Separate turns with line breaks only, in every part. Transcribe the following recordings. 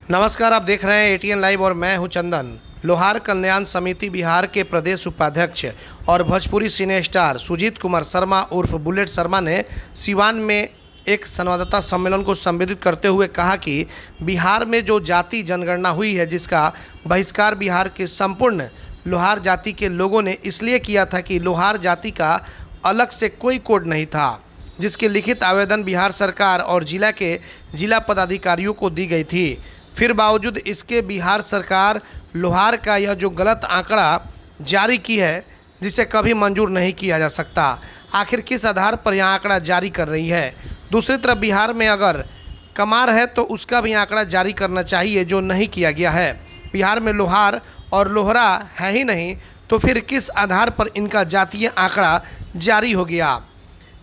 नमस्कार, आप देख रहे हैं एटीएन लाइव और मैं हूं चंदन। लोहार कल्याण समिति बिहार के प्रदेश उपाध्यक्ष और भोजपुरी सिने स्टार सुजीत कुमार शर्मा उर्फ बुलेट शर्मा ने सिवान में एक संवाददाता सम्मेलन को संबोधित करते हुए कहा कि बिहार में जो जाति जनगणना हुई है, जिसका बहिष्कार बिहार के संपूर्ण लोहार जाति के लोगों ने इसलिए किया था कि लोहार जाति का अलग से कोई कोड नहीं था, जिसकी लिखित आवेदन बिहार सरकार और जिला पदाधिकारियों को दी गई थी। फिर बावजूद इसके बिहार सरकार लोहार का यह जो गलत आंकड़ा जारी की है, जिसे कभी मंजूर नहीं किया जा सकता। आखिर किस आधार पर यह आंकड़ा जारी कर रही है? दूसरी तरफ बिहार में अगर कमार है तो उसका भी आंकड़ा जारी करना चाहिए, जो नहीं किया गया है। बिहार में लोहार और लोहरा है ही नहीं, तो फिर किस आधार पर इनका जातीय आंकड़ा जारी हो गया?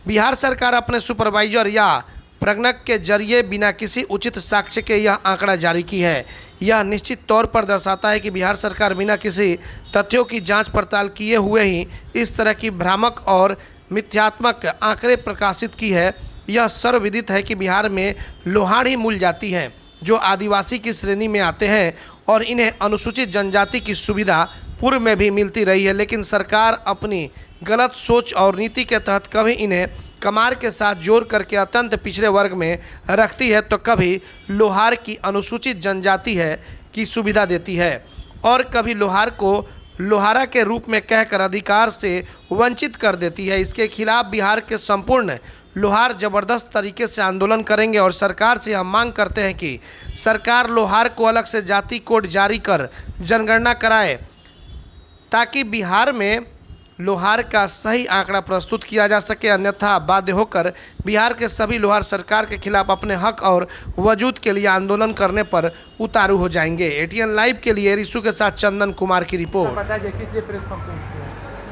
बिहार सरकार अपने सुपरवाइजर या प्रज्ञक के जरिए बिना किसी उचित साक्ष्य के यह आंकड़ा जारी की है। यह निश्चित तौर पर दर्शाता है कि बिहार सरकार बिना किसी तथ्यों की जांच पड़ताल किए हुए ही इस तरह की भ्रामक और मिथ्यात्मक आंकड़े प्रकाशित की है। यह सर्वविदित है कि बिहार में लोहार ही मूल जाति हैं, जो आदिवासी की श्रेणी में आते हैं और इन्हें अनुसूचित जनजाति की सुविधा पूर्व में भी मिलती रही है, लेकिन सरकार अपनी गलत सोच और नीति के तहत कभी इन्हें कमार के साथ जोड़ करके अत्यंत पिछड़े वर्ग में रखती है, तो कभी लोहार की अनुसूचित जनजाति है की सुविधा देती है और कभी लोहार को लोहारा के रूप में कहकर अधिकार से वंचित कर देती है। इसके खिलाफ बिहार के संपूर्ण लोहार जबरदस्त तरीके से आंदोलन करेंगे और सरकार से हम मांग करते हैं कि सरकार लोहार को अलग से जाति कोड जारी कर जनगणना कराए, ताकि बिहार में लोहार का सही आंकड़ा प्रस्तुत किया जा सके। अन्यथा बाध्य होकर बिहार के सभी लोहार सरकार के खिलाफ अपने हक और वजूद के लिए आंदोलन करने पर उतारू हो जाएंगे। एटीएन लाइव के लिए रिशु के साथ चंदन कुमार की रिपोर्ट।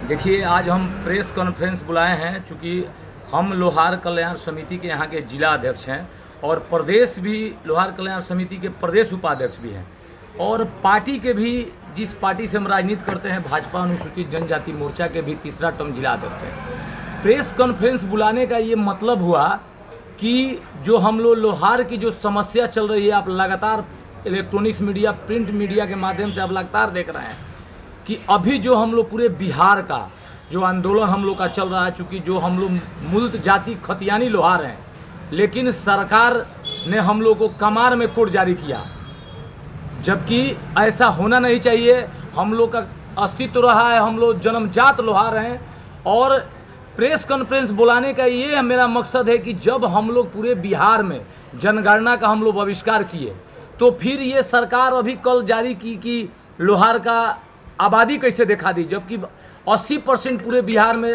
देखिए, आज हम प्रेस कॉन्फ्रेंस बुलाए हैं, चूँकि हम लोहार कल्याण समिति के यहाँ के जिला अध्यक्ष हैं और प्रदेश भी लोहार कल्याण समिति के प्रदेश उपाध्यक्ष भी हैं, और पार्टी के भी, जिस पार्टी से हम राजनीति करते हैं, भाजपा अनुसूचित जनजाति मोर्चा के भी तीसरा टर्म जिला अध्यक्ष है। प्रेस कॉन्फ्रेंस बुलाने का ये मतलब हुआ कि जो हम लोग लोहार की जो समस्या चल रही है, आप लगातार इलेक्ट्रॉनिक्स मीडिया, प्रिंट मीडिया के माध्यम से आप लगातार देख रहे हैं कि अभी जो हम लोग पूरे बिहार का जो आंदोलन हम लोग का चल रहा है, चूँकि जो हम लोग मूल जाति खतियानी लोहार हैं, लेकिन सरकार ने हम लोग को कमार में कोड जारी किया, जबकि ऐसा होना नहीं चाहिए। हम लोग का अस्तित्व रहा है, हम लोग जन्मजात लोहार हैं। और प्रेस कॉन्फ्रेंस बुलाने का ये मेरा मकसद है कि जब हम लोग पूरे बिहार में जनगणना का हम लोग बहिष्कार किए, तो फिर ये सरकार अभी कल जारी की कि लोहार का आबादी कैसे दिखा दी, जबकि 80% पूरे बिहार में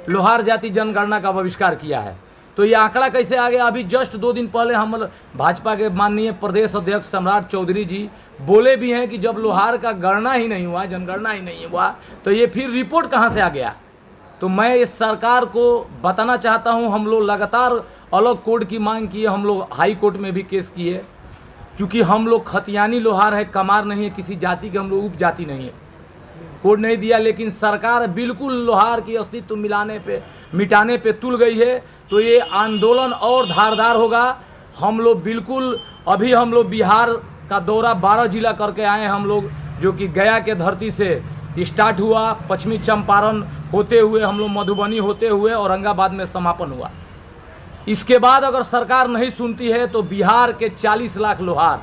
लोहार जाति जनगणना का बहिष्कार किया है। तो ये आंकड़ा कैसे आ गया? अभी जस्ट 2 दिन पहले हम भाजपा के माननीय प्रदेश अध्यक्ष सम्राट चौधरी जी बोले भी हैं कि जब लोहार का गणना ही नहीं हुआ, जनगणना ही नहीं हुआ, तो ये फिर रिपोर्ट कहाँ से आ गया? तो मैं इस सरकार को बताना चाहता हूँ, हम लोग लगातार अलग कोड की मांग किए, हम लोग हाई कोर्ट में भी केस किए, क्योंकि हम लोग खतियानी लोहार है, कमार नहीं है, किसी जाति के हम लोग उपजाति नहीं है, कोड नहीं दिया। लेकिन सरकार बिल्कुल लोहार की अस्तित्व मिटाने पे तुल गई है। तो ये आंदोलन और धारदार होगा। हम लोग बिल्कुल, अभी हम लोग बिहार का दौरा 12 जिला करके आए हैं हम लोग, जो कि गया के धरती से स्टार्ट हुआ, पश्चिमी चंपारण होते हुए हम लोग मधुबनी होते हुए औरंगाबाद में समापन हुआ। इसके बाद अगर सरकार नहीं सुनती है तो बिहार के 40 लाख लोहार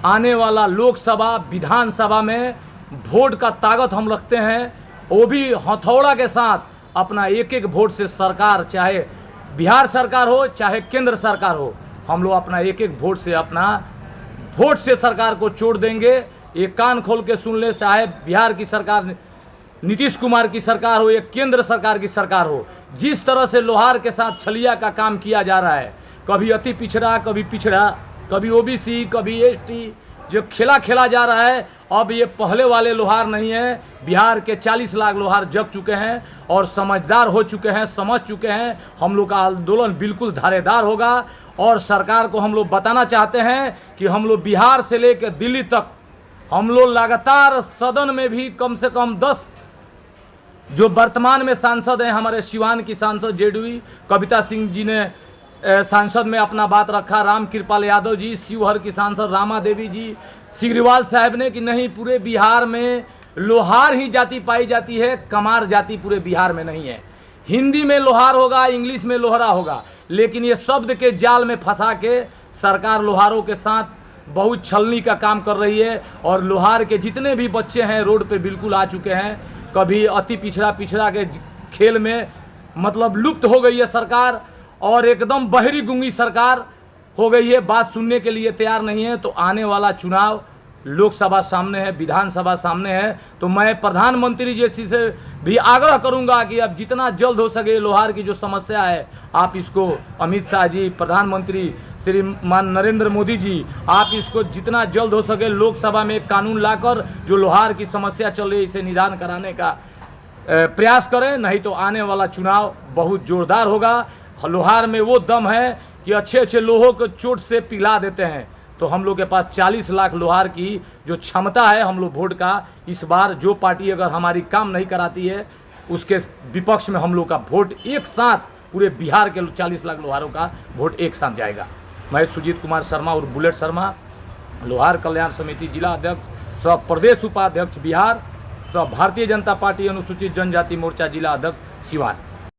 आने वाला लोकसभा विधानसभा में वोट का ताकत हम रखते हैं, वो भी हथौड़ा के साथ अपना एक एक वोट से सरकार, चाहे बिहार सरकार हो चाहे केंद्र सरकार हो, हम लोग अपना एक एक वोट से, अपना वोट से सरकार को छोड़ देंगे। ये कान खोल के सुन ले, चाहे बिहार की सरकार नीतीश कुमार की सरकार हो या केंद्र सरकार की सरकार हो, जिस तरह से लोहार के साथ छलिया का काम किया जा रहा है, कभी अति पिछड़ा, कभी ओबीसी, कभी एसटी, जो खेला जा रहा है, अब ये पहले वाले लोहार नहीं है। बिहार के 40 लाख लोहार जग चुके हैं और समझदार हो चुके हैं, समझ चुके हैं। हम लोग का आंदोलन बिल्कुल धारेदार होगा और सरकार को हम लोग बताना चाहते हैं कि हम लोग बिहार से लेकर दिल्ली तक हम लोग लगातार सदन में भी कम से कम 10 जो वर्तमान में सांसद हैं, हमारे सिवान की सांसद जेडीयू कविता सिंह जी ने सांसद में अपना बात रखा, राम कृपाल यादव जी, शिवहर की सांसद रामा देवी जी, सिग्रीवाल साहब ने, कि नहीं पूरे बिहार में लोहार ही जाति पाई जाती है, कमार जाति पूरे बिहार में नहीं है। हिंदी में लोहार होगा, इंग्लिश में लोहरा होगा, लेकिन ये शब्द के जाल में फंसा के सरकार लोहारों के साथ बहुत छलनी का काम कर रही है। और लोहार के जितने भी बच्चे हैं रोड पे बिल्कुल आ चुके हैं। कभी अति पिछड़ा के खेल में मतलब लुप्त हो गई है सरकार, और एकदम बहरी गूंगी सरकार हो गई है, बात सुनने के लिए तैयार नहीं है। तो आने वाला चुनाव लोकसभा सामने है, विधानसभा सामने है, तो मैं प्रधानमंत्री जैसी से भी आग्रह करूंगा कि अब जितना जल्द हो सके लोहार की जो समस्या है आप इसको, अमित शाह जी, प्रधानमंत्री श्रीमान नरेंद्र मोदी जी, आप इसको जितना जल्द हो सके लोकसभा में एक कानून लाकर जो लोहार की समस्या चल रही है इसे निदान कराने का प्रयास करें, नहीं तो आने वाला चुनाव बहुत जोरदार होगा। लोहार में वो दम है कि अच्छे अच्छे लोहों को चोट से पिला देते हैं। तो हम लोग के पास 40 लाख लोहार की जो क्षमता है हम लोग वोट का, इस बार जो पार्टी अगर हमारी काम नहीं कराती है उसके विपक्ष में हम लोग का वोट एक साथ, पूरे बिहार के 40 लाख लोहारों का वोट एक साथ जाएगा। मैं सुजीत कुमार शर्मा और बुलेट शर्मा, लोहार कल्याण समिति जिला अध्यक्ष, सब प्रदेश उपाध्यक्ष बिहार, सब भारतीय जनता पार्टी अनुसूचित जनजाति मोर्चा जिला अध्यक्ष Siwan.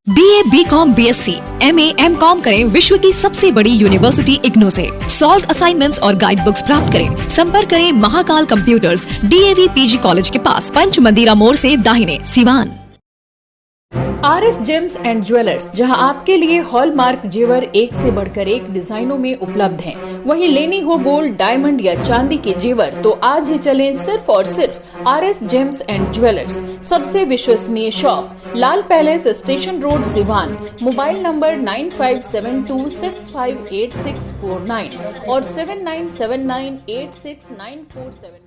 BA, BCom, BSc, MA, MCom करें विश्व की सबसे बड़ी यूनिवर्सिटी इग्नू से। सॉल्व असाइनमेंट्स और गाइड बुक्स प्राप्त करें। संपर्क करें Mahakal computers, DAV PG college के पास, पंच मंदिरा मोड़ से दाहिने, Siwan.
RS James and jewellers, जहां आपके लिए हॉलमार्क जेवर एक से बढ़कर एक डिजाइनों में उपलब्ध हैं। वहीं लेनी हो गोल्ड, डायमंड या चांदी के जेवर तो आज ही चलें सिर्फ और सिर्फ RS जेम्स एंड ज्वेलर्स। सबसे विश्वसनीय shop, Lal palace, station road, Siwan. Mobile number 9572658649 और 7979869474।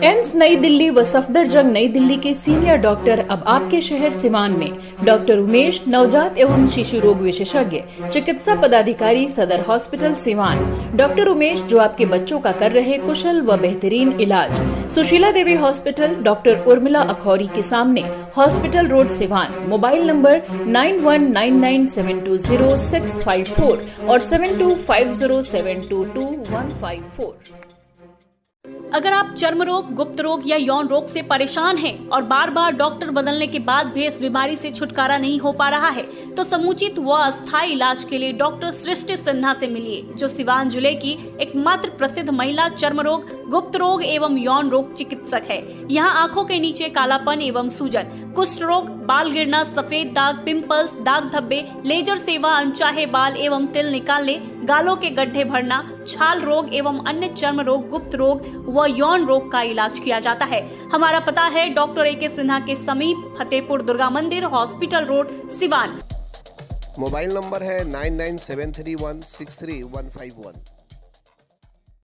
एम्स नई दिल्ली व सफदरजंग नई दिल्ली के सीनियर डॉक्टर अब आपके शहर सिवान में। डॉक्टर उमेश, नवजात एवं शिशु रोग विशेषज्ञ, चिकित्सा पदाधिकारी, सदर हॉस्पिटल सिवान। डॉक्टर उमेश जो आपके बच्चों का कर रहे कुशल व बेहतरीन इलाज। सुशीला देवी हॉस्पिटल, डॉक्टर उर्मिला अखौरी के सामने, hospital road, Siwan. Mobile number 9199720654 और 7250722154।
अगर आप चर्म रोग, गुप्त रोग या यौन रोग से परेशान हैं और बार बार डॉक्टर बदलने के बाद भी इस बीमारी से छुटकारा नहीं हो पा रहा है, तो समुचित व अस्थायी इलाज के लिए डॉक्टर सृष्टि सिन्हा से मिलिए, जो सिवान जिले की एकमात्र प्रसिद्ध महिला चर्म रोग, गुप्त रोग एवं यौन रोग चिकित्सक है। यहाँ आंखों के नीचे कालापन एवं सूजन, कुष्ठ रोग, बाल गिरना, सफेद दाग, पिंपल्स, दाग धब्बे, लेजर सेवा, अनचाहे बाल एवं तिल निकालने, गालों के गड्ढे भरना, छाल रोग एवं अन्य चर्म रोग, गुप्त रोग व यौन रोग का इलाज किया जाता है। हमारा पता है डॉक्टर AK सिन्हा के समीप, फतेहपुर दुर्गा मंदिर, hospital road, Siwan.
Mobile number है 9973163151।